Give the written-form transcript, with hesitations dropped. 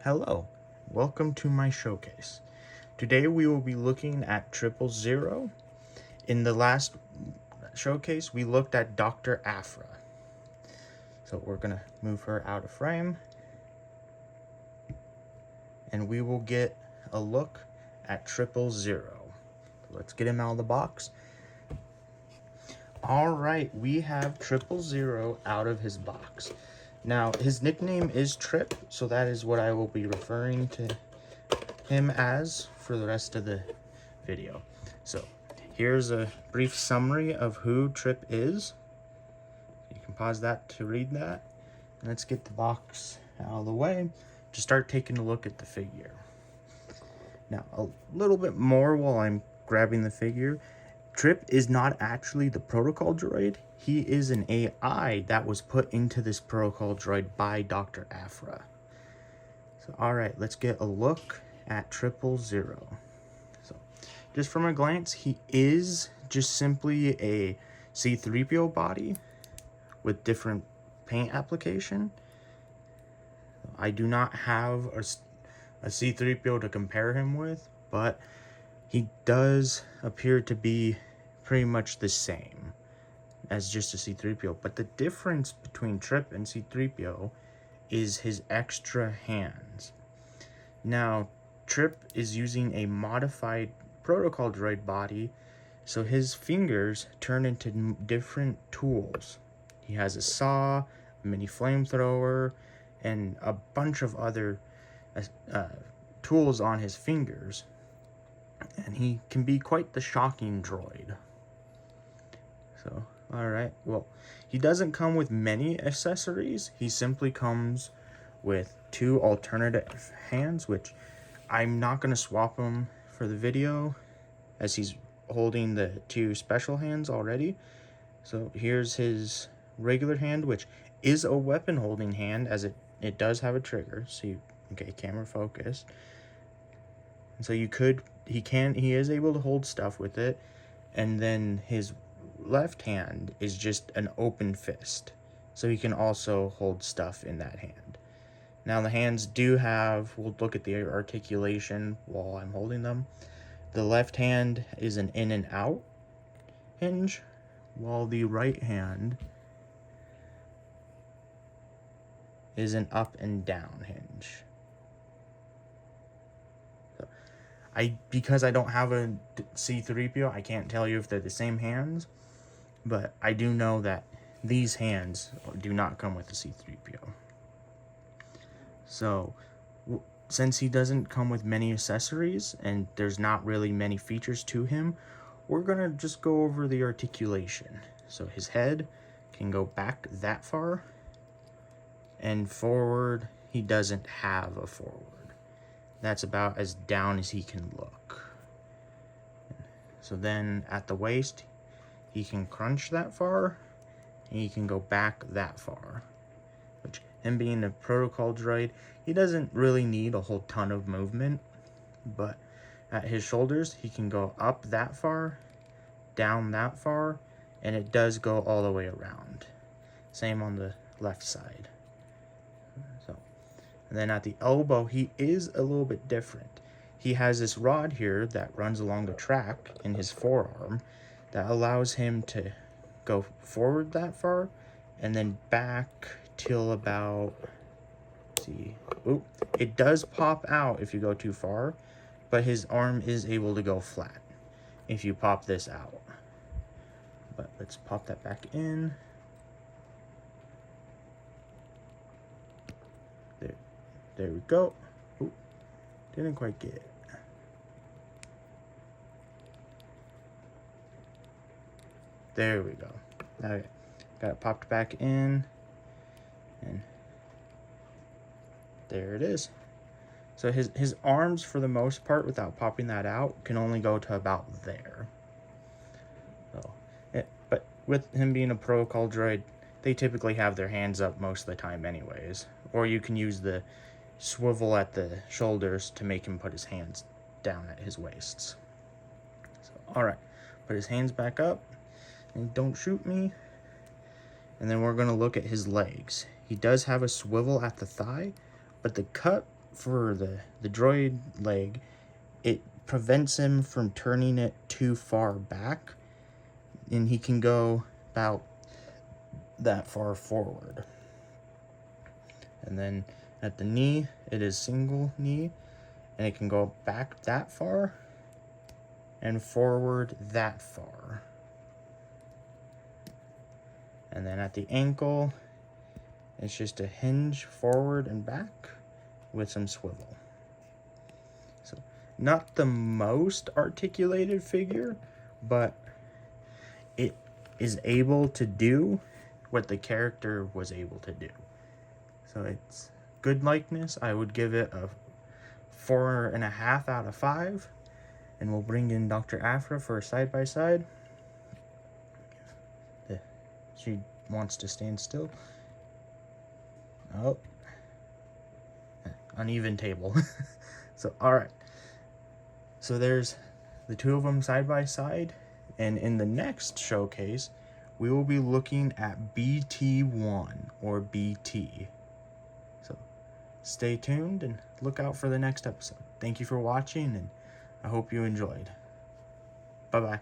Hello, welcome to my showcase. Today we will be looking at 000. In the last showcase, we looked at Dr. Aphra. So we're gonna move her out of frame, and we will get a look at 000. Let's get him out of the box. All right, we have 000 out of his box. Now, his nickname is Trip, so that is what I will be referring to him as for the rest of the video. So, here's a brief summary of who Trip is. You can pause that to read that. And let's get the box out of the way to start taking a look at the figure. Now, a little bit more while I'm grabbing the figure. Trip is not actually the protocol droid. He is an AI that was put into this protocol droid by Dr. Aphra. So, alright, let's get a look at 000. So, just from a glance, he is just simply a C-3PO body with different paint application. I do not have a C-3PO to compare him with, but he does appear to be pretty much the same as just a C-3PO. But the difference between Trip and C-3PO is his extra hands. Now, Trip is using a modified protocol droid body, so his fingers turn into different tools. He has a saw, a mini flamethrower, and a bunch of other tools on his fingers. And he can be quite the shocking droid. So, alright, well, he doesn't come with many accessories. He simply comes with 2 alternative hands, which I'm not going to swap them for the video, as he's holding the 2 special hands already. So here's his regular hand, which is a weapon holding hand, as it does have a trigger. So okay, camera focus. And so he is able to hold stuff with it. And then his left hand is just an open fist, so he can also hold stuff in that hand. Now the hands do have, we'll look at the articulation while I'm holding them. The left hand is an in and out hinge, while the right hand is an up and down hinge. Because I don't have a C-3PO, I can't tell you if they're the same hands, but I do know that these hands do not come with a C-3PO. So, since he doesn't come with many accessories, and there's not really many features to him, we're gonna just go over the articulation. So his head can go back that far, and forward, he doesn't have a forward. That's about as down as he can look. So then at the waist, he can crunch that far, and he can go back that far. Which, him being a protocol droid, he doesn't really need a whole ton of movement. But at his shoulders, he can go up that far, down that far, and it does go all the way around. Same on the left side. And then at the elbow, he is a little bit different. He has this rod here that runs along the track in his forearm that allows him to go forward that far and then back till about, it does pop out if you go too far, but his arm is able to go flat if you pop this out. But let's pop that back in. There we go. Ooh, didn't quite get it. There we go. Okay, got it popped back in. And there it is. So his arms, for the most part, without popping that out, can only go to about there. So, but with him being a protocol droid, they typically have their hands up most of the time anyways. Or you can use the swivel at the shoulders to make him put his hands down at his waists. So, alright, put his hands back up, and don't shoot me. And then we're going to look at his legs. He does have a swivel at the thigh, but the cut for the droid leg, it prevents him from turning it too far back, and he can go about that far forward. And then at the knee, it is single knee, and it can go back that far and forward that far. And then at the ankle, it's just a hinge forward and back with some swivel. So not the most articulated figure, but it is able to do what the character was able to do. So it's good likeness. I would give it a 4.5 out of 5. And we'll bring in Dr. Aphra for a side-by-side. She wants to stand still. Oh. Uneven table. So, alright. So there's the two of them side-by-side. And in the next showcase, we will be looking at BT1 or BT. So stay tuned and look out for the next episode. Thank you for watching, and I hope you enjoyed. Bye-bye.